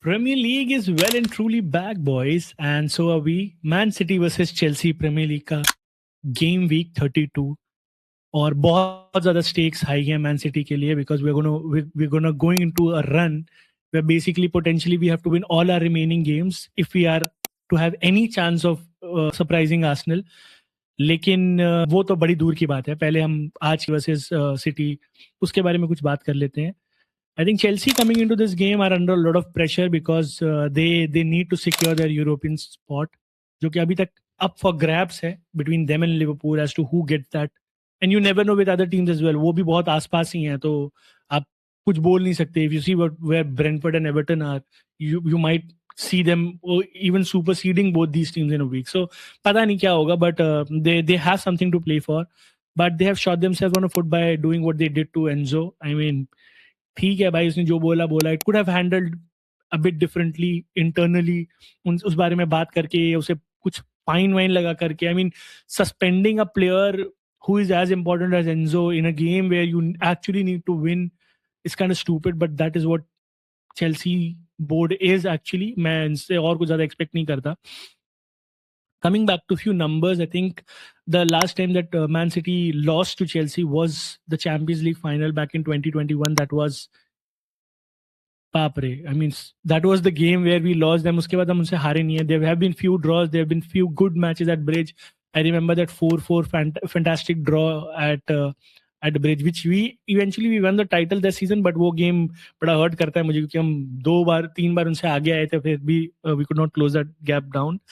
Premier League is well and truly back, boys, and so are we. Man City versus Chelsea Premier League का game week 32 और बहुत ज़्यादा stakes high हैं man city के लिए because we're gonna going into a run where basically potentially we have to win all our remaining games if we are to have any chance of surprising Arsenal. लेकिन वो तो बड़ी दूर की बात है. पहले हम आज वर्सेस सिटी उसके बारे में कुछ बात कर लेते हैं. I think Chelsea coming into this game are under a lot of pressure because they need to secure their European spot, जो कि अभी तक up for grabs है between them and Liverpool as to who gets that. And you never know with other teams as well. वो भी बहुत आसपास ही हैं, तो आप कुछ बोल नहीं सकते. If you see where Brentford and Everton are, you might see them even superseding both these teams in a week. So पता नहीं क्या होगा, but they have something to play for. But they have shot themselves on a foot by doing what they did to Enzo. I mean, ठीक है भाई, उसने जो बोला it could have handled a bit differently internally. उस बारे में बात करके उसे कुछ फाइन वाइन लगा करके. I mean, suspending a player who is as important as Enzo in a game where you actually need to win is kind of stupid, but that is what Chelsea board is actually. मैं इनसे और कुछ ज़्यादा expect नहीं करता. Coming back to a few numbers, I think the last time that Man City lost to Chelsea was the Champions League final back in 2021. That was Papre. I mean, that was the game where we lost them. उसके बाद हम उनसे हारे नहीं है. There have been few draws. There have been few good matches at Bridge. I remember that 4-4 fantastic draw at Bridge, which we eventually won the title this season. But वो game बड़ा hurt करता है मुझे, क्योंकि हम 3 बार उनसे आगे आए थे, फिर भी we could not close that gap down.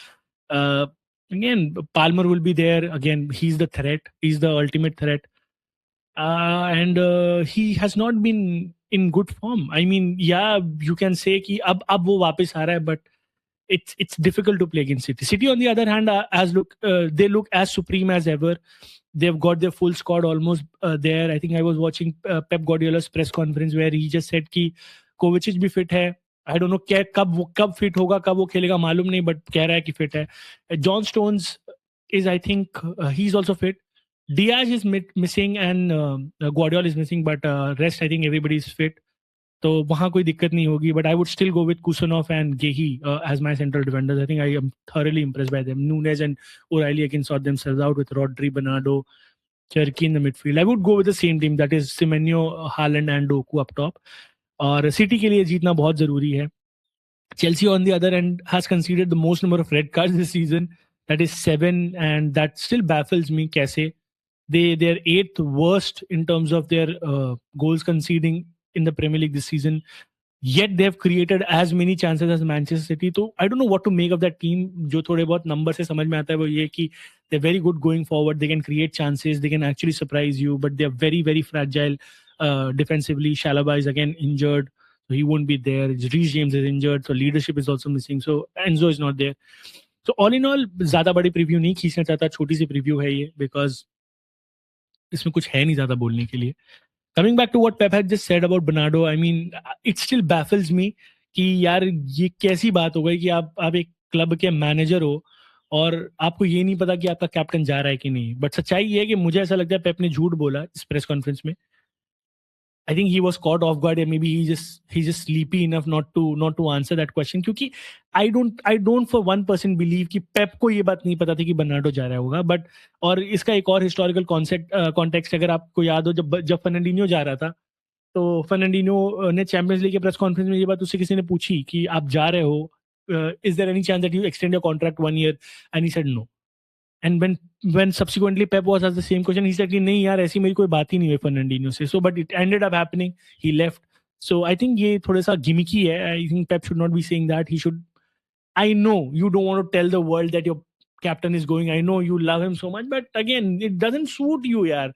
Again, Palmer will be there. Again, he's the threat. He's the ultimate threat. And he has not been in good form. I mean, yeah, you can say कि अब वो वापस आ रहा है, but it's difficult to play against City. City, on the other hand, they look as supreme as ever. They've got their full squad almost there. I think I was watching Pep Guardiola's press conference where he just said कि Kovacic भी fit है. I don't know कब fit होगा, कब वो खेलेगा मालूम नहीं, but कह रहा है कि fit है. John Stones is, I think, he's also fit. Diaz is missing and Guardiola is missing, but rest I think everybody is fit. तो वहाँ कोई दिक्कत नहीं होगी. But I would still go with Kusanov and Gehi as my central defenders. I think I am thoroughly impressed by them. Nunes and O'Reilly again sort themselves out with Rodri, Bernardo, Cherki in the midfield. I would go with the same team, that is Semenyo, Haaland and Doku up top. और city के लिए जीतना बहुत जरूरी है. Chelsea, on the other end, has conceded the most number of red cards this season. That is 7, and that still baffles me. कैसे they're 8th worst in terms of their goals conceding in the Premier League this season. Yet they have created as many chances as Manchester City. So I don't know what to make of that team. जो थोड़े बहुत number से समझ में आता है वो ये कि they're very good going forward. They can create chances. They can actually surprise you. But they're very, very fragile defensively. Chalobah is again injured, so he won't be there. Reece James is injured, so leadership is also missing. So Enzo is not there. So all in all, ज़्यादा बड़ी preview नहीं खींचना चाहता. छोटी सी preview है ये, because इसमें कुछ है नहीं ज़्यादा बोलने के लिए. Coming back to what Pep had just said about Bernardo, I mean, it still baffles me कि यार ये कैसी बात हो गई कि आप एक क्लब के मैनेजर हो और आपको ये नहीं पता कि आपका कैप्टन जा रहा है कि नहीं. बट सच्चाई ये है कि मुझे ऐसा लगता है पेप ने झूठ बोला इस प्रेस कॉन्फ्रेंस में. I think he was caught off guard, and maybe he's just sleepy enough not to answer that question. क्योंकि I don't for 1% believe कि पेप को ये बात नहीं पता थी कि बर्नार्डो जा रहा होगा. बट और इसका एक और हिस्टोरिकल कॉन्टेक्स्ट अगर आपको याद हो, जब फर्नांडिन्हो जा रहा था, तो फर्नांडिन्हो ने चैंपियंस लीग के प्रेस कॉन्फ्रेंस में ये बात उससे किसी ने पूछी कि आप जा रहे हो, is there any chance that you extend your contract 1 year, and he said no. And when subsequently Pep was asked the same question, he said कि नहीं यार ऐसी मेरी कोई बात ही नहीं हुई फर्नांडिन्हो से. So but it ended up happening. He left. So I think ये थोड़ा सा gimmicky है. I think Pep should not be saying that. He should. I know you don't want to tell the world that your captain is going. I know you love him so much, but again, it doesn't suit you यार.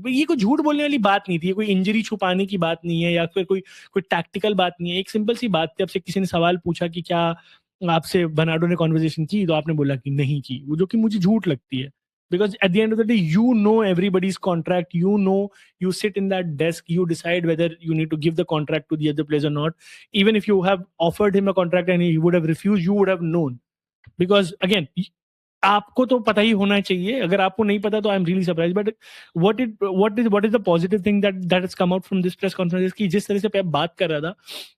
ये कोई झूठ बोलने वाली बात नहीं थी. ये कोई इंजरी छुपाने की बात नहीं है, या फिर कोई टैक्टिकल बात नहीं है. एक सिंपल सी बात थी. आपसे किसी ने सवाल पूछा कि क्या आपसे बर्नार्डो ने कॉन्वर्सेशन की, तो आपने बोला कि नहीं की, वो जो कि मुझे झूठ लगती है. Because at the end of the day, you know everybody's contract. You know, you sit in that desk, you decide whether you need to give the contract to the other players or not. Even if you have offered him a contract and he would have refused, you would have known. Because again, आपको तो पता ही होना चाहिए, अगर आपको नहीं पता तो I am really surprise, but what is the positive thing that has come out from this press conference की जिस तरह से पेप बात कर रहा था,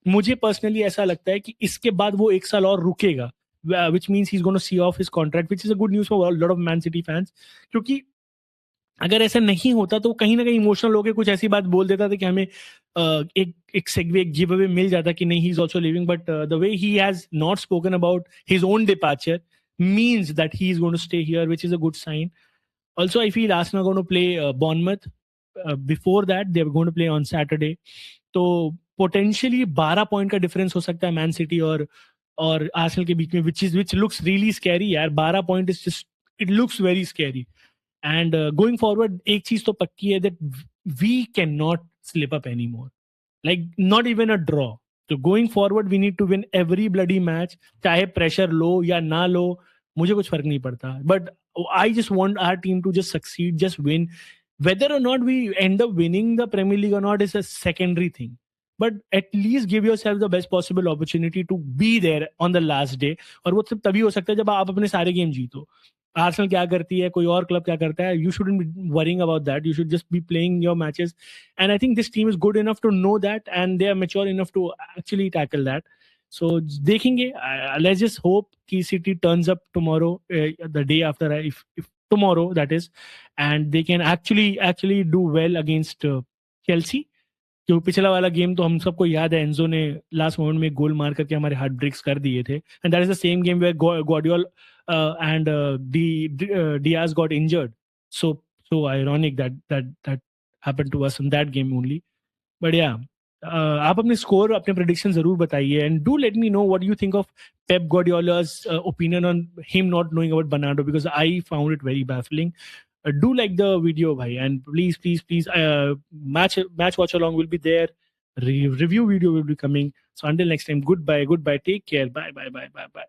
मुझे पर्सनली ऐसा लगता है कि इसके बाद वो एक साल और रुकेगा, which means he's going to see off his contract, which is a good news for a lot of Man City fans, क्योंकि अगर ऐसा नहीं होता तो कहीं ना कहीं इमोशनल होकर कुछ ऐसी बात बोल देता था कि हमें एक सेगवे, एक गिव अवे मिल जाता कि नहीं, he is also living, but the way he has not spoken about his own departure means that he is going to stay here, which is a good sign. Also, I feel Arsenal are going to play Bournemouth. Before that, they are going to play on Saturday. तो potentially 12 point का difference हो सकता है man city और Arsenal के बीच में, which looks really scary यार. 12 point is just, it looks very scary. And going forward एक चीज तो पक्की है, that we can not slip up any more, like not even a draw. तो going forward we need to win every bloody match, चाहे pressure लो या ना लो, मुझे कुछ फर्क नहीं पड़ता. But I just want our team to just succeed, just win. Whether or not we end up winning the Premier League or not is a secondary thing. But at least give yourself the best possible opportunity to be there on the last day. और वो सिर्फ तभी हो सकता है जब आप अपने सारे गेम जीतो. आर्सेनल क्या करती है, कोई और क्लब क्या करता है, you shouldn't be worrying about that. You should just be playing your matches. And I think this team is good enough to know that, and they are mature enough to actually tackle that. So देखेंगे. Let's just hope कि City turns up tomorrow, the day after, if tomorrow that is, and they can actually do well against Chelsea. क्योंकि पिछला वाला game तो हम सबको याद है, एंजो ने लास्ट मोमेंट में गोल मार करके हमारे हार्ट ब्रेक्स कर दिए थे. And that is the same game where Guardiola and Diaz got injured. So ironic that happened to us in that game only. But yeah, आप अपने स्कोर, अपने प्रेडिक्शन जरूर बताइए, and do let me know what you think of Pep Guardiola's opinion on him not knowing about Bernardo, because I found it very baffling. Do like the video, bhai, and please, match watch along will be there. Review video will be coming. So until next time, goodbye, take care, bye.